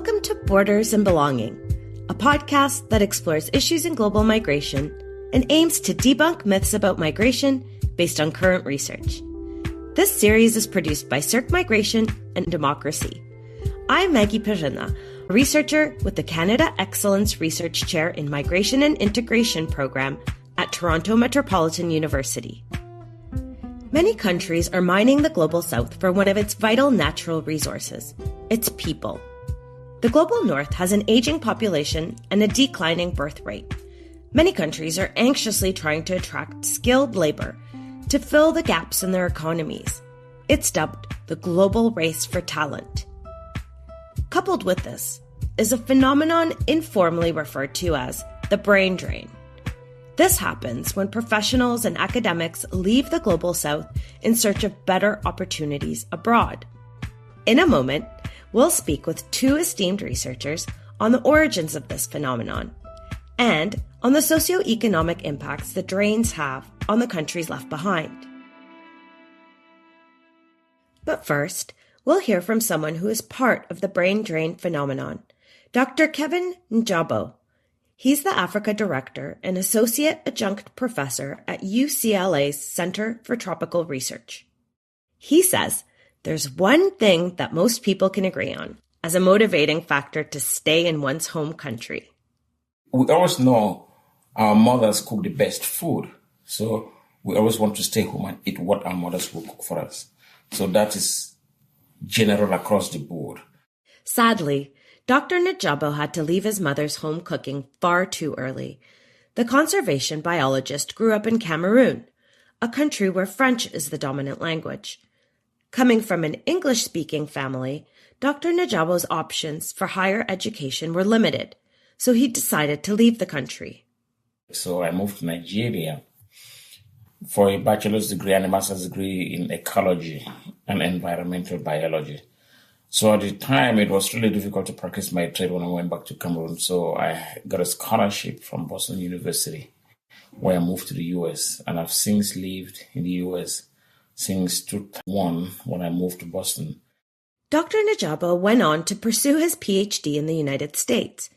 Welcome to Borders and Belonging, a podcast that explores issues in global migration and aims to debunk myths about migration based on current research. This series is produced by CERC Migration and Democracy. I'm Maggie Perzyna, a researcher with the Canada Excellence Research Chair in Migration and Integration program at Toronto Metropolitan University. Many countries are mining the Global South for one of its vital natural resources, its people. The Global North has an aging population and a declining birth rate. Many countries are anxiously trying to attract skilled labor to fill the gaps in their economies. It's dubbed the global race for talent. Coupled with this is a phenomenon informally referred to as the brain drain. This happens when professionals and academics leave the Global South in search of better opportunities abroad. In a moment, we'll speak with two esteemed researchers on the origins of this phenomenon and on the socioeconomic impacts the drains have on the countries left behind. But first, we'll hear from someone who is part of the brain drain phenomenon, Dr. Kevin Njabo. He's the Africa Director and Associate Adjunct Professor at UCLA's Center for Tropical Research. He says there's one thing that most people can agree on as a motivating factor to stay in one's home country. We always know our mothers cook the best food. So we always want to stay home and eat what our mothers will cook for us. So that is general across the board. Sadly, Dr. Njabo had to leave his mother's home cooking far too early. The conservation biologist grew up in Cameroon, a country where French is the dominant language. Coming from an English-speaking family, Dr. Njabo's options for higher education were limited, so he decided to leave the country. So I moved to Nigeria for a bachelor's degree and a master's degree in ecology and environmental biology. So at the time, it was really difficult to practice my trade when I went back to Cameroon. So I got a scholarship from Boston University, where I moved to the U.S. And I've since lived in the U.S. since 2001 when I moved to Boston. Dr. Njabo went on to pursue his PhD in the United States,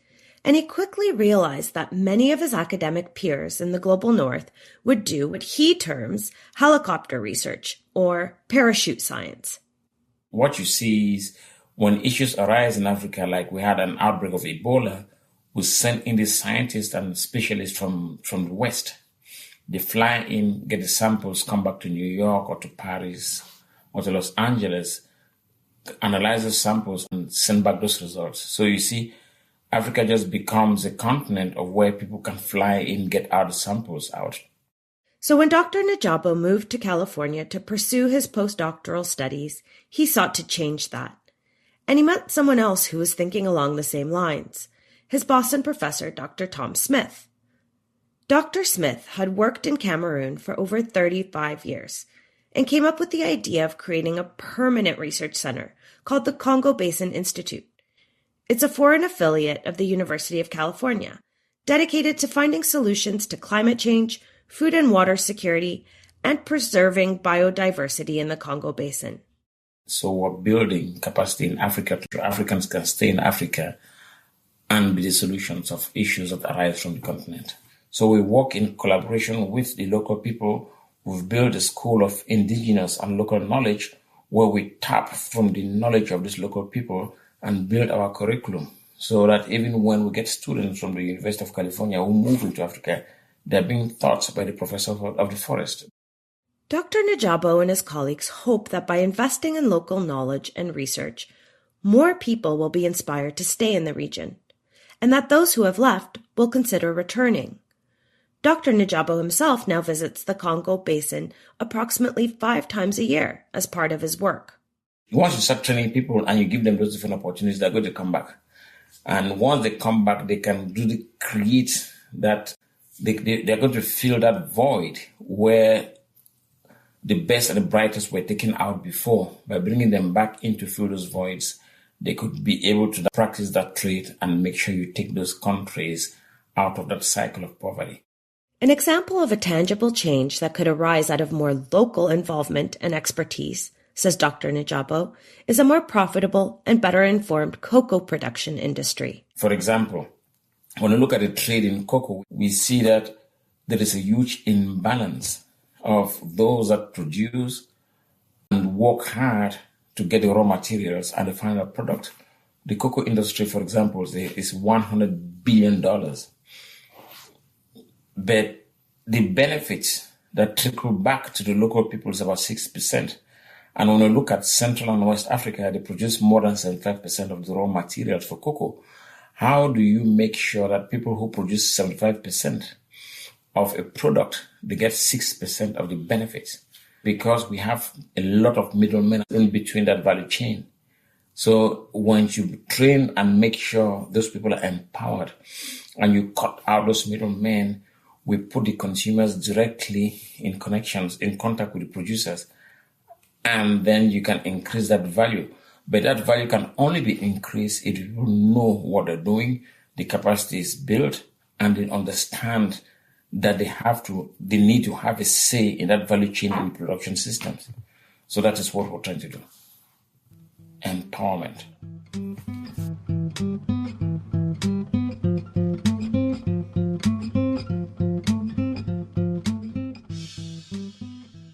and he quickly realized that many of his academic peers in the Global North would do what he terms helicopter research or parachute science. What you see is when issues arise in Africa, like we had an outbreak of Ebola, we send in the scientists and specialists from the West. They fly in, get the samples, come back to New York or to Paris or to Los Angeles, analyze the samples and send back those results. So you see, Africa just becomes a continent of where people can fly in, get our samples out. So when Dr. Njabo moved to California to pursue his postdoctoral studies, he sought to change that. And he met someone else who was thinking along the same lines, his Boston professor, Dr. Tom Smith. Dr. Smith had worked in Cameroon for over 35 years and came up with the idea of creating a permanent research center called the Congo Basin Institute. It's a foreign affiliate of the University of California, dedicated to finding solutions to climate change, food and water security, and preserving biodiversity in the Congo Basin. So we're building capacity in Africa so Africans can stay in Africa and be the solutions of issues that arise from the continent. So we work in collaboration with the local people. We've built a school of indigenous and local knowledge where we tap from the knowledge of these local people and build our curriculum so that even when we get students from the University of California who move into Africa, they're being taught by the professor of the forest. Dr. Njabo and his colleagues hope that by investing in local knowledge and research, more people will be inspired to stay in the region, and that those who have left will consider returning. Dr. Njabo himself now visits the Congo Basin approximately 5 times a year as part of his work. Once you start training people and you give them those different opportunities, they're going to come back. And once they come back, they can create that. They're going to fill that void where the best and the brightest were taken out before. By bringing them back in to fill those voids, they could be able to practice that trade and make sure you take those countries out of that cycle of poverty. An example of a tangible change that could arise out of more local involvement and expertise says Dr. Njabo, is a more profitable and better informed cocoa production industry. For example, when we look at the trade in cocoa, we see that there is a huge imbalance of those that produce and work hard to get the raw materials and the final product. The cocoa industry, for example, is $100 billion. But the benefits that trickle back to the local people is about 6%. And when we look at Central and West Africa, they produce more than 75% of the raw materials for cocoa. How do you make sure that people who produce 75% of a product, they get 6% of the benefits? Because we have a lot of middlemen in between that value chain. So once you train and make sure those people are empowered and you cut out those middlemen, we put the consumers directly in contact with the producers, and then you can increase that value. But that value can only be increased if people know what they're doing, the capacity is built, and they understand that they need to have a say in that value chain in production systems. So that is what we're trying to do. Empowerment.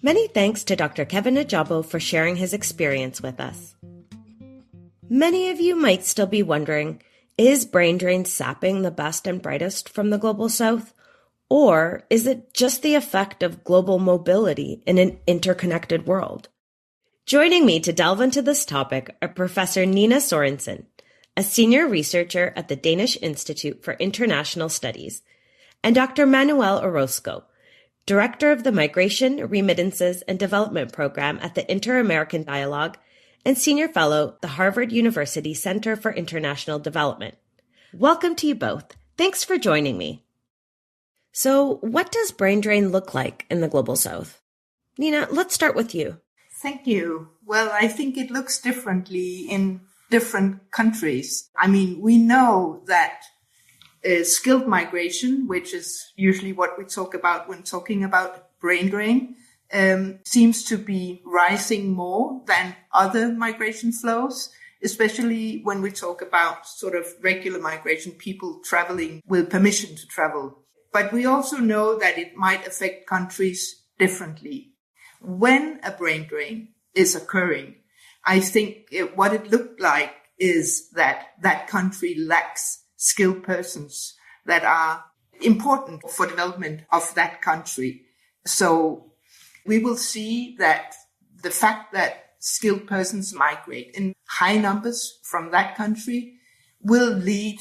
Many thanks to Dr. Kevin Njabo for sharing his experience with us. Many of you might still be wondering, is brain drain sapping the best and brightest from the Global South? Or is it just the effect of global mobility in an interconnected world? Joining me to delve into this topic are Professor Ninna Sørensen, a senior researcher at the Danish Institute for International Studies, and Dr. Manuel Orozco, Director of the Migration, Remittances, and Development Program at the Inter-American Dialogue and Senior Fellow, the Harvard University Center for International Development. Welcome to you both. Thanks for joining me. So, what does brain drain look like in the Global South? Ninna, let's start with you. Thank you. Well, I think it looks differently in different countries. I mean, we know that skilled migration, which is usually what we talk about when talking about brain drain, seems to be rising more than other migration flows, especially when we talk about sort of regular migration, people traveling with permission to travel. But we also know that it might affect countries differently. When a brain drain is occurring, I think what it looked like is that that country lacks skilled persons that are important for development of that country. So we will see that the fact that skilled persons migrate in high numbers from that country will lead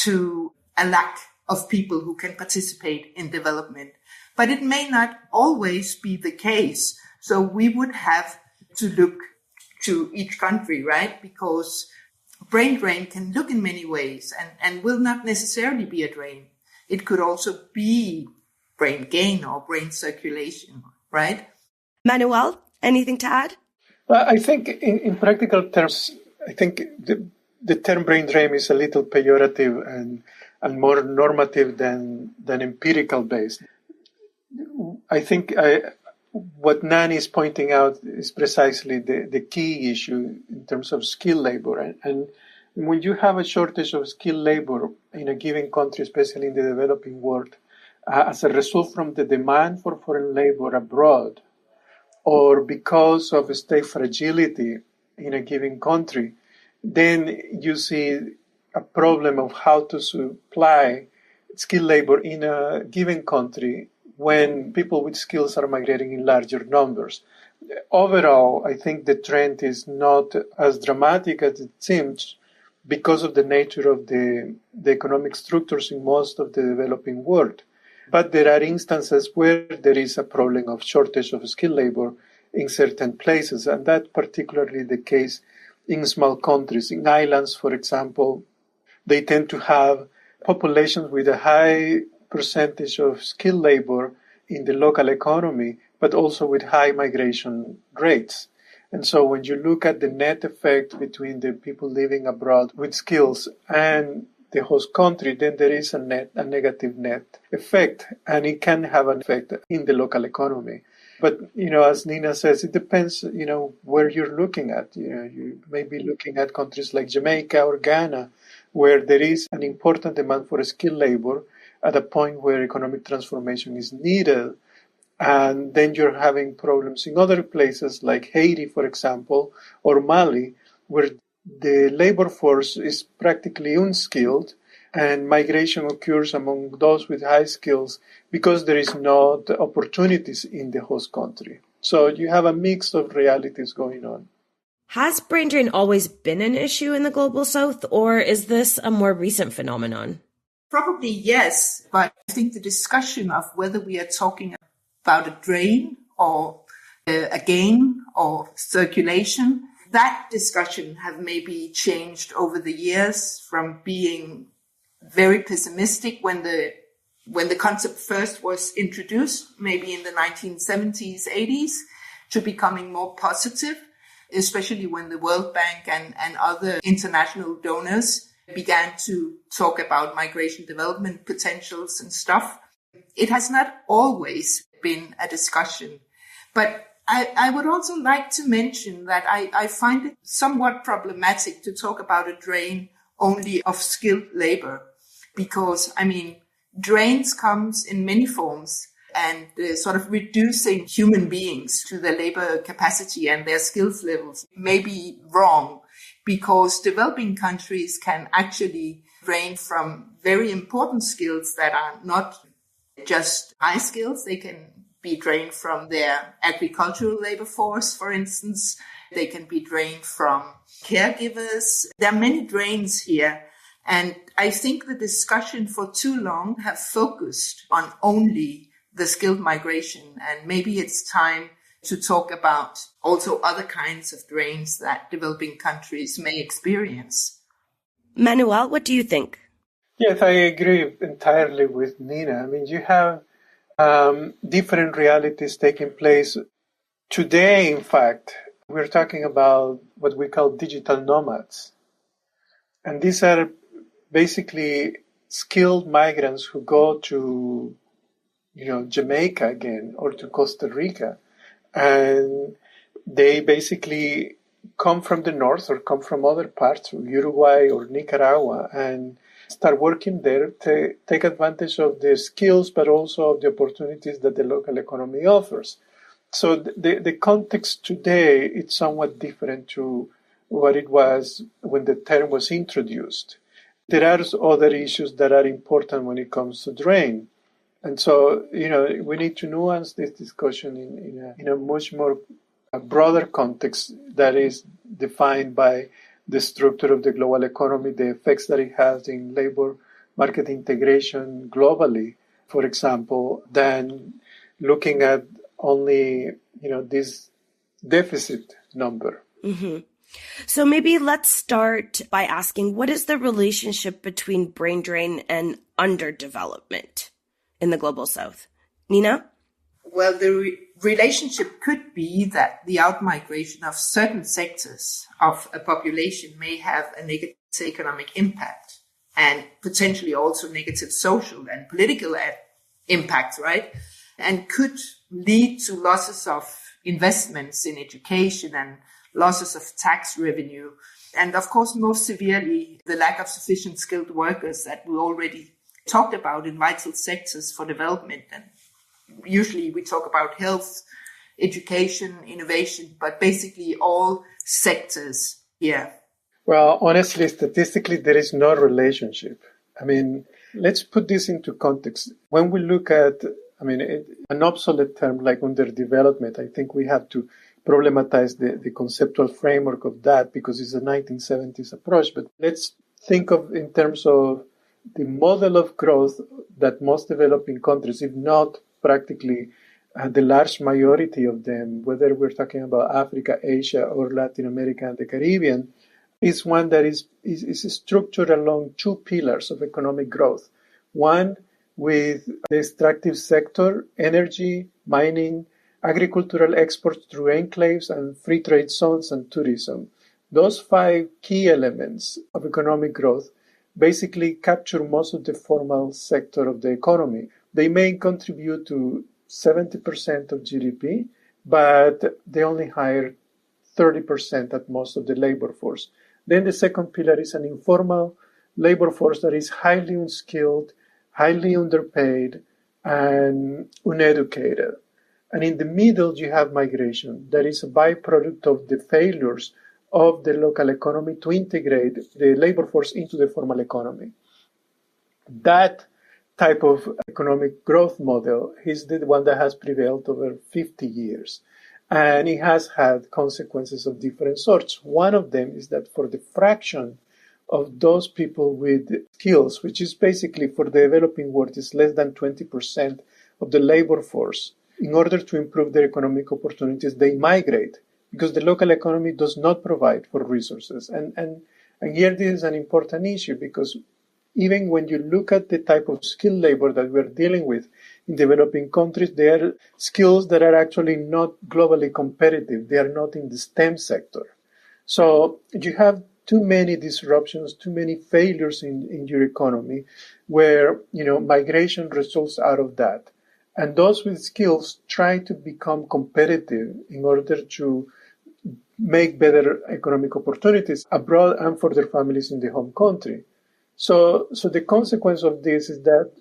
to a lack of people who can participate in development. But it may not always be the case. So we would have to look to each country, right? Because brain drain can look in many ways and will not necessarily be a drain. It could also be brain gain or brain circulation, right? Manuel, anything to add? I think in practical terms, I think the term brain drain is a little pejorative and more normative than empirical based. I think what Nan is pointing out is precisely the key issue in terms of skilled labor. And when you have a shortage of skilled labor in a given country, especially in the developing world, as a result from the demand for foreign labor abroad, or because of state fragility in a given country, then you see a problem of how to supply skilled labor in a given country when people with skills are migrating in larger numbers. Overall, I think the trend is not as dramatic as it seems because of the nature of the economic structures in most of the developing world. But there are instances where there is a problem of shortage of skilled labor in certain places, and that's particularly the case in small countries. In islands, for example, they tend to have populations with a high percentage of skilled labor in the local economy, but also with high migration rates. And so when you look at the net effect between the people living abroad with skills and the host country, then there is a negative net effect, and it can have an effect in the local economy. But, as Ninna says, it depends, where you're looking at. You may be looking at countries like Jamaica or Ghana, where there is an important demand for skilled labor at a point where economic transformation is needed. And then you're having problems in other places like Haiti, for example, or Mali, where the labor force is practically unskilled and migration occurs among those with high skills because there is not opportunities in the host country. So you have a mix of realities going on. Has brain drain always been an issue in the Global South, or is this a more recent phenomenon? Probably yes, but I think the discussion of whether we are talking about a drain or a gain or circulation, that discussion have maybe changed over the years from being very pessimistic when the concept first was introduced, maybe in the 1970s, 80s, to becoming more positive, especially when the World Bank and other international donors began to talk about migration development potentials and stuff. It has not always been a discussion, but I would also like to mention that I find it somewhat problematic to talk about a drain only of skilled labor, because, drains comes in many forms, and sort of reducing human beings to their labor capacity and their skills levels may be wrong, because developing countries can actually drain from very important skills that are not just high skills. They can be drained from their agricultural labor force, for instance. They can be drained from caregivers. There are many drains here. And I think the discussion for too long have focused on only the skilled migration. And maybe it's time to talk about also other kinds of drains that developing countries may experience. Manuel, what do you think? Yes, I agree entirely with Ninna. You have different realities taking place. Today, in fact, we're talking about what we call digital nomads. And these are basically skilled migrants who go to, Jamaica again, or to Costa Rica. And they basically come from the north or come from other parts of Uruguay or Nicaragua and start working there to take advantage of their skills, but also of the opportunities that the local economy offers. So the context today is somewhat different to what it was when the term was introduced. There are other issues that are important when it comes to drain. And so, we need to nuance this discussion in a much more broader context that is defined by the structure of the global economy, the effects that it has in labor market integration globally, for example, than looking at only, this deficit number. Mm-hmm. So maybe let's start by asking, what is the relationship between brain drain and underdevelopment in the Global South? Ninna? Well, the relationship could be that the outmigration of certain sectors of a population may have a negative economic impact and potentially also negative social and political impact, right? And could lead to losses of investments in education and losses of tax revenue. And of course, most severely, the lack of sufficient skilled workers that we already talked about in vital sectors for development. And usually we talk about health, education, innovation, but basically all sectors here. Well, honestly, statistically, there is no relationship. Let's put this into context. When we look at, an obsolete term like underdevelopment, I think we have to problematize the conceptual framework of that because it's a 1970s approach. But let's think of in terms of the model of growth that most developing countries, if not practically the large majority of them, whether we're talking about Africa, Asia, or Latin America and the Caribbean, is one that is structured along two pillars of economic growth. One, with the extractive sector, energy, mining, agricultural exports through enclaves and free trade zones and tourism. Those 5 key elements of economic growth basically capture most of the formal sector of the economy. They may contribute to 70% of GDP, but they only hire 30% at most of the labor force. Then the second pillar is an informal labor force that is highly unskilled, highly underpaid, and uneducated. And in the middle, you have migration. That is a byproduct of the failures of the local economy to integrate the labor force into the formal economy. That type of economic growth model is the one that has prevailed over 50 years. And it has had consequences of different sorts. One of them is that for the fraction of those people with skills, which is basically for the developing world is less than 20% of the labor force, in order to improve their economic opportunities, they migrate because the local economy does not provide for resources. And here this is an important issue because even when you look at the type of skilled labor that we're dealing with in developing countries, they are skills that are actually not globally competitive. They are not in the STEM sector. So you have too many disruptions, too many failures in your economy where, migration results out of that. And those with skills try to become competitive in order to make better economic opportunities abroad and for their families in the home country. So the consequence of this is that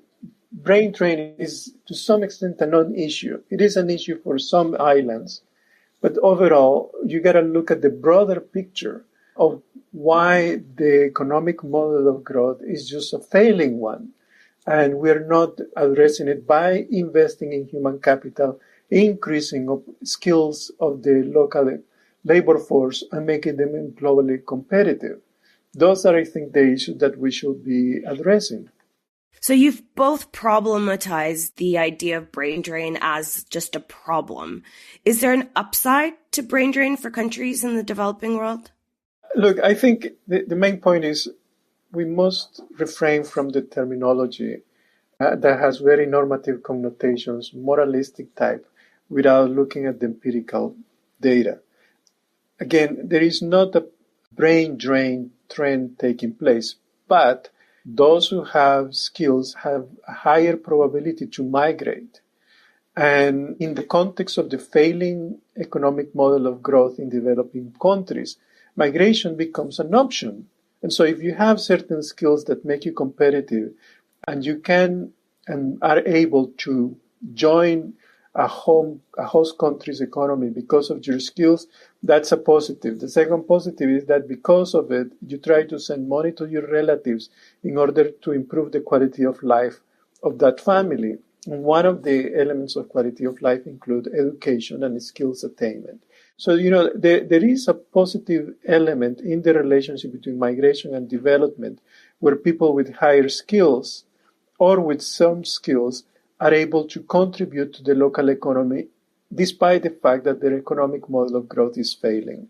brain training is to some extent a non-issue. It is an issue for some islands, but overall, you got to look at the broader picture of why the economic model of growth is just a failing one. And we're not addressing it by investing in human capital, increasing of skills of the local labor force and making them globally competitive. Those are, I think, the issues that we should be addressing. So you've both problematized the idea of brain drain as just a problem. Is there an upside to brain drain for countries in the developing world? Look, I think the main point is we must refrain from the terminology that has very normative connotations, moralistic type, without looking at the empirical data. Again, there is not a brain drain trend taking place, but those who have skills have a higher probability to migrate. And in the context of the failing economic model of growth in developing countries, migration becomes an option. And so if you have certain skills that make you competitive and you can and are able to join a host country's economy because of your skills, that's a positive. The second positive is that because of it, you try to send money to your relatives in order to improve the quality of life of that family. And one of the elements of quality of life include education and skills attainment. So, there is a positive element in the relationship between migration and development where people with higher skills or with some skills are able to contribute to the local economy despite the fact that their economic model of growth is failing.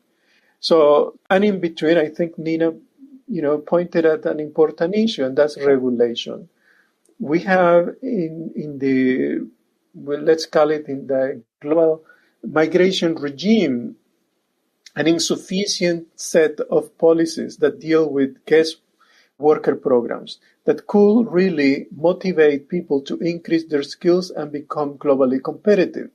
So, and in between, I think Ninna, pointed at an important issue, and that's regulation. We have in the global migration regime, an insufficient set of policies that deal with guest worker programs that could really motivate people to increase their skills and become globally competitive.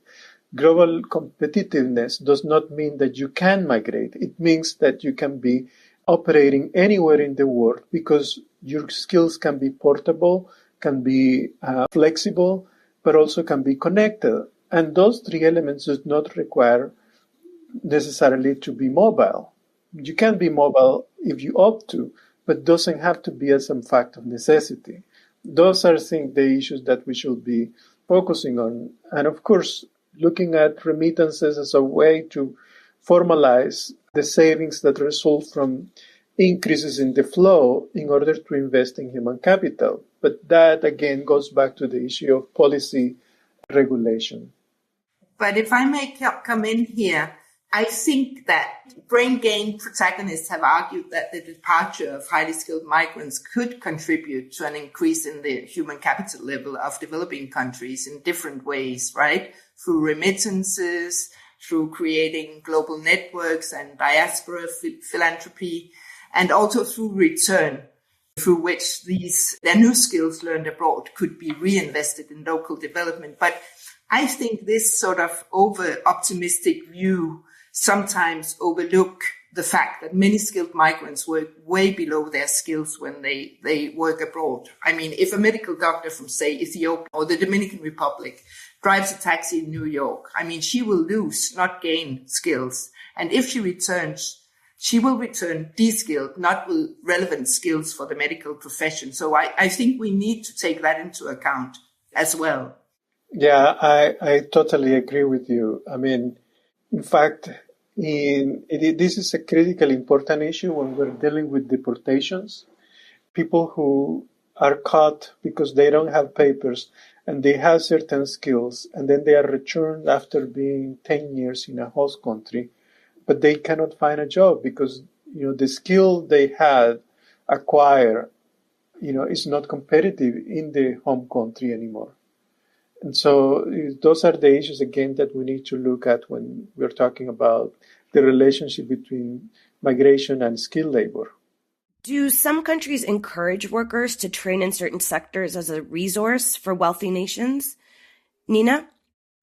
Global competitiveness does not mean that you can migrate. It means that you can be operating anywhere in the world because your skills can be portable, can be flexible, but also can be connected. And those three elements do not require necessarily to be mobile. You can be mobile if you opt to, but doesn't have to be as a fact of necessity. Those are, I think, the issues that we should be focusing on. And of course, looking at remittances as a way to formalize the savings that result from increases in the flow in order to invest in human capital. But that, again, goes back to the issue of policy regulation. But if I may come in here, I think that brain gain protagonists have argued that the departure of highly skilled migrants could contribute to an increase in the human capital level of developing countries in different ways, right? Through remittances, through creating global networks and diaspora philanthropy, and also through return, through which their new skills learned abroad could be reinvested in local development. But I think this sort of over-optimistic view sometimes overlook the fact that many skilled migrants work way below their skills when they work abroad. I mean, if a medical doctor from, say, Ethiopia or the Dominican Republic drives a taxi in New York, I mean, she will lose, not gain skills. And if she returns, she will return de-skilled, not with relevant skills for the medical profession. So I think we need to take that into account as well. Yeah, I totally agree with you. I mean, in fact, this is a critically important issue when we're dealing with deportations. People who are caught because they don't have papers and they have certain skills, and then they are returned after being 10 years in a host country, but they cannot find a job because, the skill they had acquired, is not competitive in the home country anymore. And so those are the issues, again, that we need to look at when we're talking about the relationship between migration and skilled labor. Do some countries encourage workers to train in certain sectors as a resource for wealthy nations? Ninna?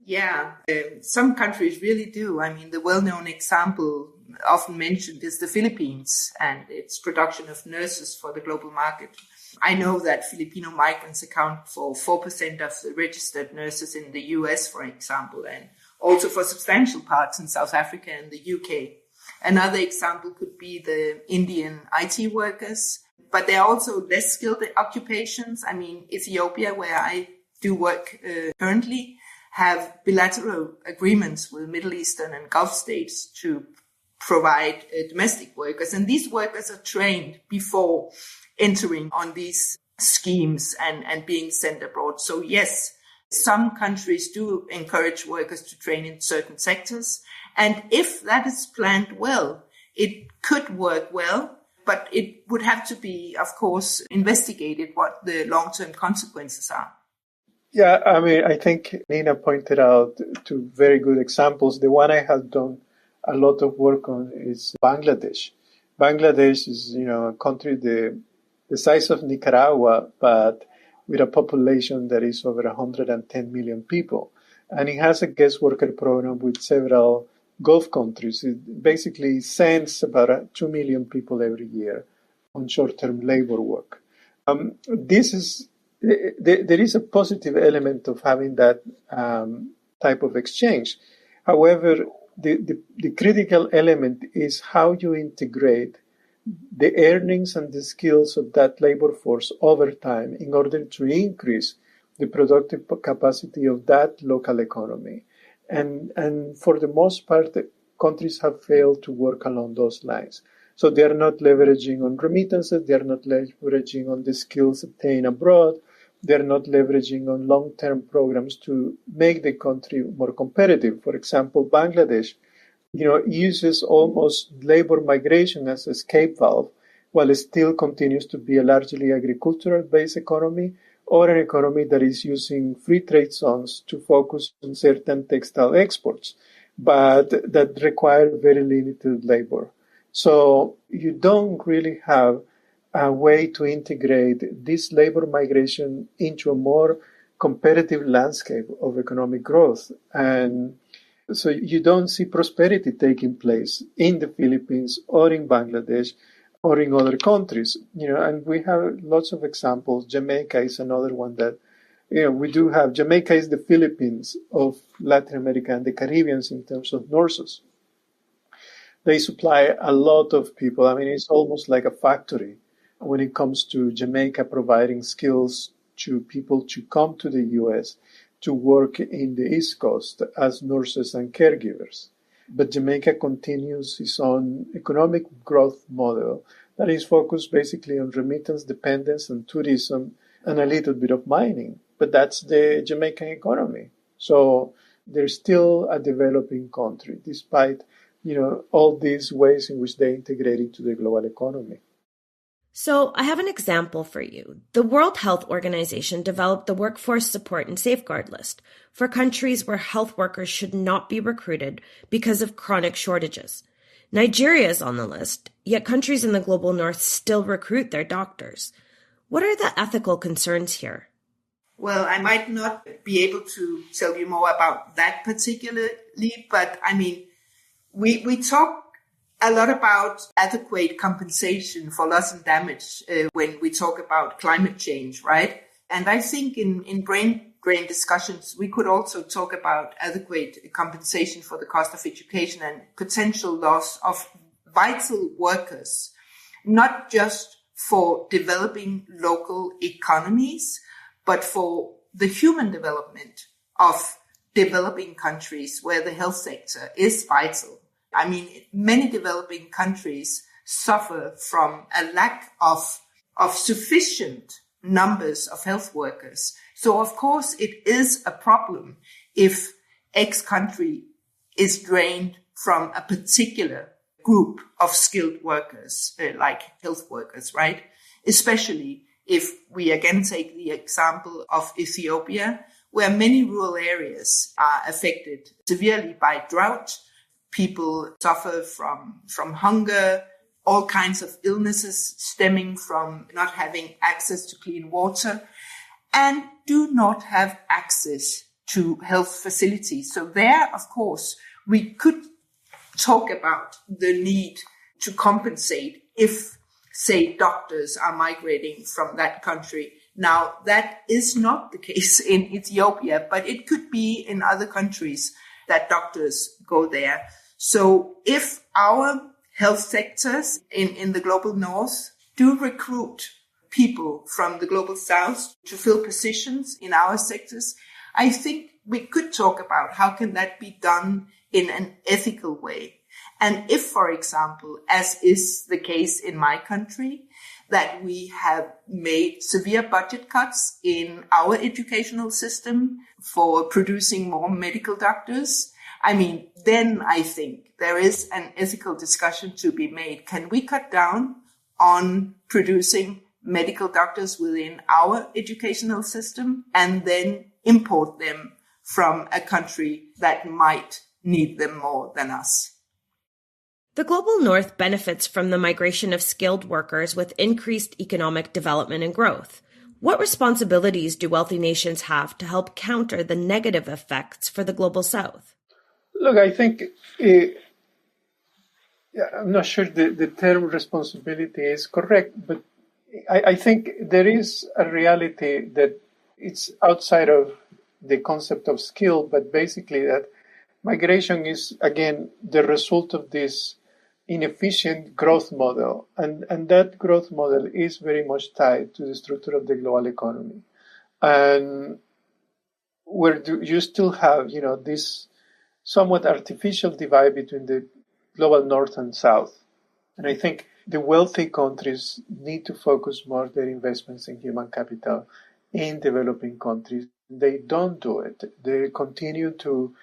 Yeah, some countries really do. I mean, the well-known example often mentioned is the Philippines and its production of nurses for the global market. I know that Filipino migrants account for 4% of the registered nurses in the US, for example, and also for substantial parts in South Africa and the UK. Another example could be the Indian IT workers, but there are also less skilled occupations. I mean, Ethiopia, where I do work currently, have bilateral agreements with Middle Eastern and Gulf states to provide domestic workers. And these workers are trained before entering on these schemes and being sent abroad. So yes, some countries do encourage workers to train in certain sectors. And if that is planned well, it could work well, but it would have to be, of course, investigated what the long-term consequences are. Yeah, I mean, I think Ninna pointed out two very good examples. The one I have done a lot of work on is Bangladesh. Bangladesh is, a country the size of Nicaragua, but with a population that is over 110 million people. And it has a guest worker program with several Gulf countries. It basically sends about 2 million people every year on short-term labor work. There is a positive element of having that type of exchange. However, the critical element is how you integrate the earnings and the skills of that labor force over time in order to increase the productive capacity of that local economy. And for the most part, the countries have failed to work along those lines. So they are not leveraging on remittances, they are not leveraging on the skills obtained abroad, they are not leveraging on long-term programs to make the country more competitive. For example, Bangladesh uses almost labor migration as an escape valve, while it still continues to be a largely agricultural-based economy, or an economy that is using free trade zones to focus on certain textile exports, but that require very limited labor. So you don't really have a way to integrate this labor migration into a more competitive landscape of economic growth. And so you don't see prosperity taking place in the Philippines or in Bangladesh or in other countries, and we have lots of examples. Jamaica is another one that, we do have. Jamaica is the Philippines of Latin America and the Caribbean in terms of nurses. They supply a lot of people. I mean, it's almost like a factory when it comes to Jamaica providing skills to people to come to the U.S. to work in the East Coast as nurses and caregivers. But Jamaica continues its own economic growth model that is focused basically on remittance dependence and tourism and a little bit of mining. But that's the Jamaican economy. So they're still a developing country, despite, all these ways in which they integrate into the global economy. So I have an example for you. The World Health Organization developed the Workforce Support and Safeguard List for countries where health workers should not be recruited because of chronic shortages. Nigeria is on the list, yet countries in the global north still recruit their doctors. What are the ethical concerns here? Well, I might not be able to tell you more about that particularly, but I mean, we talk a lot about adequate compensation for loss and damage when we talk about climate change, right? And I think in brain drain discussions, we could also talk about adequate compensation for the cost of education and potential loss of vital workers, not just for developing local economies, but for the human development of developing countries where the health sector is vital. I mean, many developing countries suffer from a lack of sufficient numbers of health workers. So, of course, it is a problem if X country is drained from a particular group of skilled workers, like health workers, right? Especially if we again take the example of Ethiopia, where many rural areas are affected severely by drought. People suffer from hunger, all kinds of illnesses stemming from not having access to clean water, and do not have access to health facilities. So there, of course, we could talk about the need to compensate if, say, doctors are migrating from that country. Now, that is not the case in Ethiopia, but it could be in other countries that doctors go there. So if our health sectors in the global north do recruit people from the global south to fill positions in our sectors, I think we could talk about how can that be done in an ethical way. And if, for example, as is the case in my country, that we have made severe budget cuts in our educational system for producing more medical doctors, I mean, then I think there is an ethical discussion to be made. Can we cut down on producing medical doctors within our educational system and then import them from a country that might need them more than us? The global north benefits from the migration of skilled workers with increased economic development and growth. What responsibilities do wealthy nations have to help counter the negative effects for the global south? Look, I think, I'm not sure the term responsibility is correct, but I think there is a reality that it's outside of the concept of skill, but basically that migration is, again, the result of this inefficient growth model. And that growth model is very much tied to the structure of the global economy. And where you still have, this somewhat artificial divide between the global north and south. And I think the wealthy countries need to focus more their investments in human capital in developing countries. They don't do it. They continue to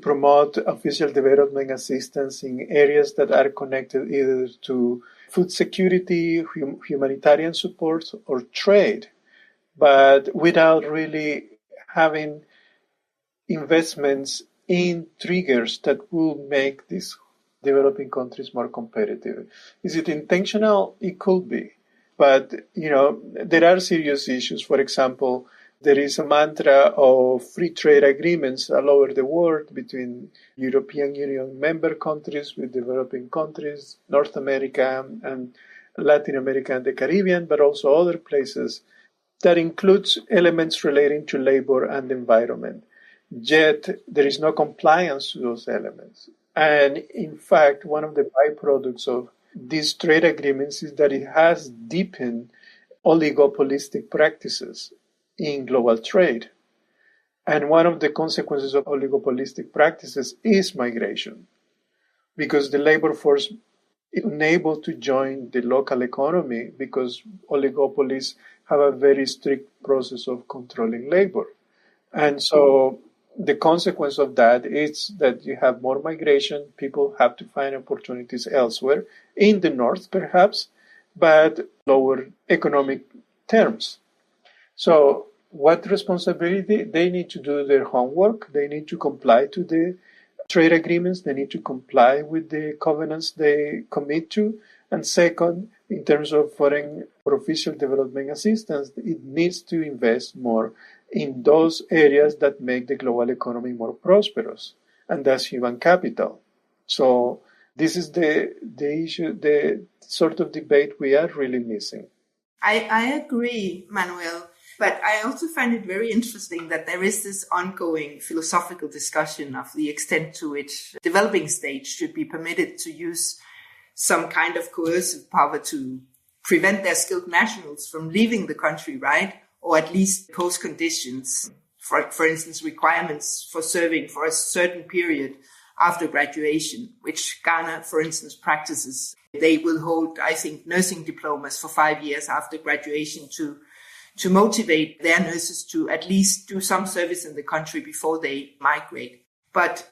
promote official development assistance in areas that are connected either to food security, humanitarian support, or trade, but without really having investments in triggers that will make these developing countries more competitive. Is it intentional? It could be. But, there are serious issues. For example, there is a mantra of free trade agreements all over the world between European Union member countries with developing countries, North America and Latin America and the Caribbean, but also other places, that includes elements relating to labor and environment. Yet there is no compliance to those elements. And in fact, one of the byproducts of these trade agreements is that it has deepened oligopolistic practices in global trade. And one of the consequences of oligopolistic practices is migration, because the labor force is unable to join the local economy because oligopolies have a very strict process of controlling labor. And so the consequence of that is that you have more migration. People have to find opportunities elsewhere, in the north perhaps, but lower economic terms. So what responsibility? They need to do their homework. They need to comply to the trade agreements. They need to comply with the covenants they commit to. And second, in terms of foreign or official development assistance, it needs to invest more in those areas that make the global economy more prosperous, and that's human capital. So this is the issue, the sort of debate we are really missing. I agree, Manuel. But I also find it very interesting that there is this ongoing philosophical discussion of the extent to which developing states should be permitted to use some kind of coercive power to prevent their skilled nationals from leaving the country, right? Or at least pose conditions, for instance, requirements for serving for a certain period after graduation, which Ghana, for instance, practices. They will hold, I think, nursing diplomas for 5 years after graduation to motivate their nurses to at least do some service in the country before they migrate. But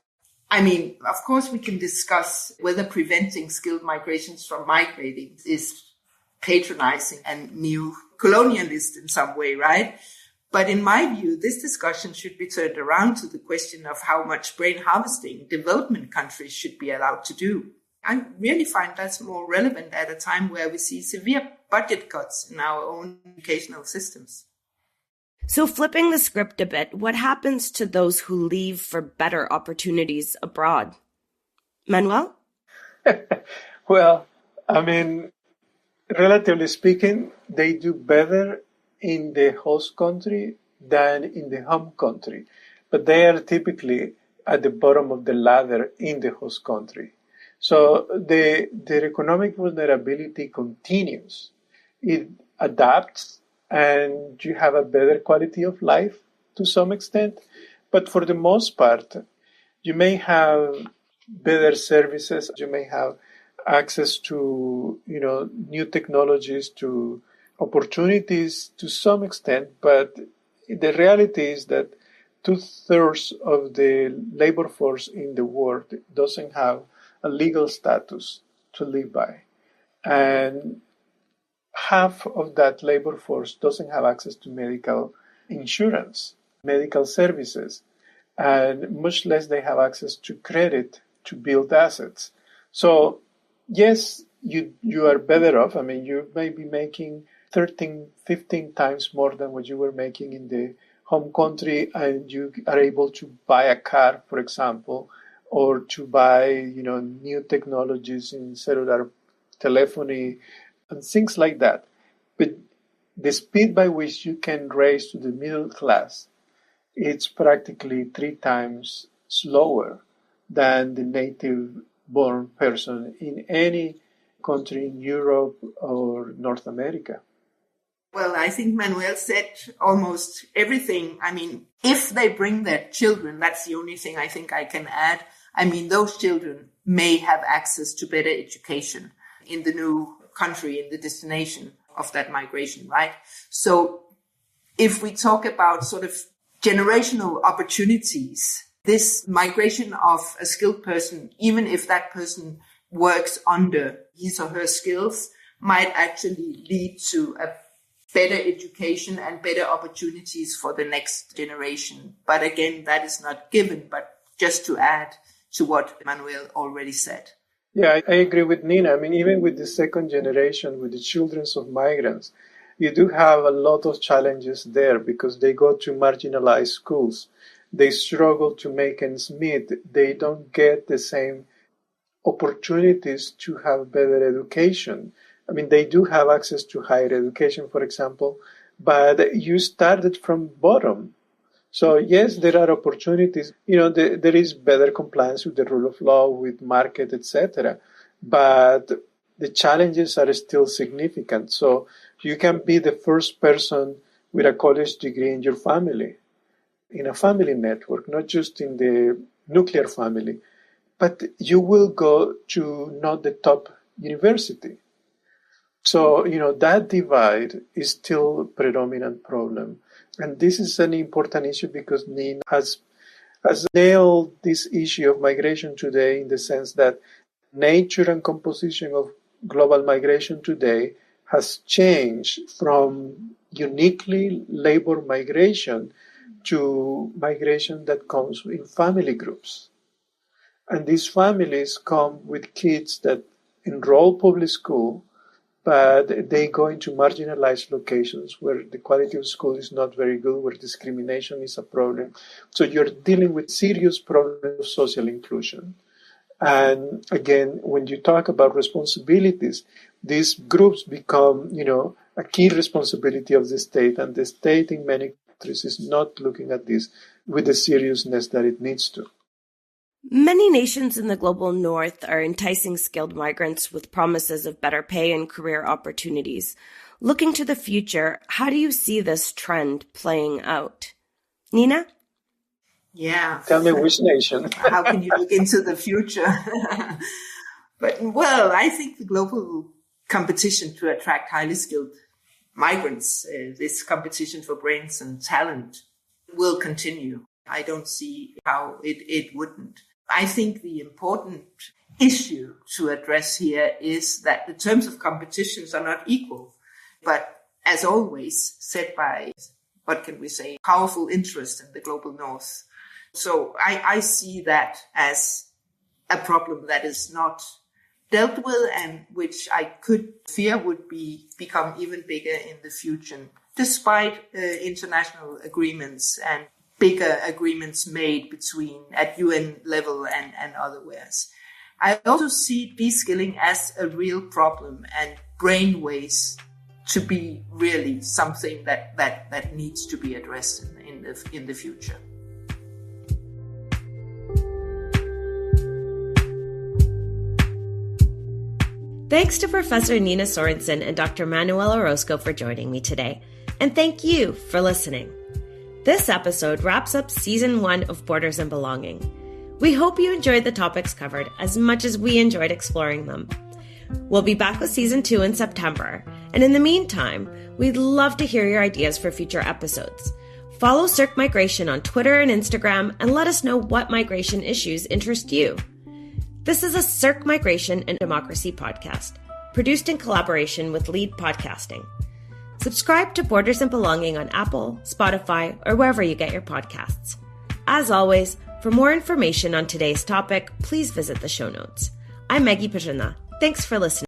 I mean, of course, we can discuss whether preventing skilled migrations from migrating is patronizing and new colonialist in some way, right? But in my view, this discussion should be turned around to the question of how much brain harvesting development countries should be allowed to do. I really find that's more relevant at a time where we see severe budget cuts in our own educational systems. So flipping the script a bit, what happens to those who leave for better opportunities abroad? Manuel? Well, I mean, relatively speaking, they do better in the host country than in the home country. But they are typically at the bottom of the ladder in the host country. So their economic vulnerability continues. It adapts and you have a better quality of life to some extent. But for the most part, you may have better services. You may have access to, new technologies, to opportunities to some extent. But the reality is that 2/3 of the labor force in the world doesn't have a legal status to live by. And half of that labor force doesn't have access to medical insurance, medical services, and much less they have access to credit to build assets. So, yes, you are better off. I mean, you may be making 13, 15 times more than what you were making in the home country, and you are able to buy a car, for example, or to buy, new technologies in cellular telephony and things like that. But the speed by which you can raise to the middle class, it's practically 3 times slower than the native-born person in any country in Europe or North America. Well, I think Manuel said almost everything. I mean, if they bring their children, that's the only thing I think I can add. I mean, those children may have access to better education in the new country, in the destination of that migration, right? So if we talk about sort of generational opportunities, this migration of a skilled person, even if that person works under his or her skills, might actually lead to a better education and better opportunities for the next generation. But again, that is not given, but just to add to what Manuel already said. Yeah, I agree with Ninna. I mean, even with the second generation, with the children of migrants, you do have a lot of challenges there because they go to marginalized schools. They struggle to make ends meet. They don't get the same opportunities to have better education. I mean, they do have access to higher education, for example, but you started from bottom. So yes, there are opportunities. There is better compliance with the rule of law, with market, etc. But the challenges are still significant. So you can be the first person with a college degree in your family, in a family network, not just in the nuclear family, but you will go to not the top university. So, that divide is still a predominant problem. And this is an important issue because Ninna has nailed this issue of migration today in the sense that nature and composition of global migration today has changed from uniquely labor migration to migration that comes in family groups. And these families come with kids that enroll public school, but they go into marginalized locations where the quality of school is not very good, where discrimination is a problem. So you're dealing with serious problems of social inclusion. And again, when you talk about responsibilities, these groups become, a key responsibility of the state, and the state in many countries is not looking at this with the seriousness that it needs to. Many nations in the global north are enticing skilled migrants with promises of better pay and career opportunities. Looking to the future, how do you see this trend playing out? Ninna? Yeah. Tell me which nation. How can you look into the future? But, I think the global competition to attract highly skilled migrants, this competition for brains and talent, will continue. I don't see how it wouldn't. I think the important issue to address here is that the terms of competitions are not equal, but as always, set by, powerful interest in the global north. So I see that as a problem that is not dealt with and which I could fear would become even bigger in the future, despite international agreements and bigger agreements made at UN level and otherwise. I also see de-skilling as a real problem and brain waste to be really something that needs to be addressed in the future. Thanks to Professor Ninna Sørensen and Dr. Manuel Orozco for joining me today. And thank you for listening. This episode wraps up Season 1 of Borders and Belonging. We hope you enjoyed the topics covered as much as we enjoyed exploring them. We'll be back with Season 2 in September, and in the meantime, we'd love to hear your ideas for future episodes. Follow CERC Migration on Twitter and Instagram, and let us know what migration issues interest you. This is a CERC Migration and Democracy podcast, produced in collaboration with Lead Podcasting. Subscribe to Borders and Belonging on Apple, Spotify, or wherever you get your podcasts. As always, for more information on today's topic, please visit the show notes. I'm Maggie Perzyna. Thanks for listening.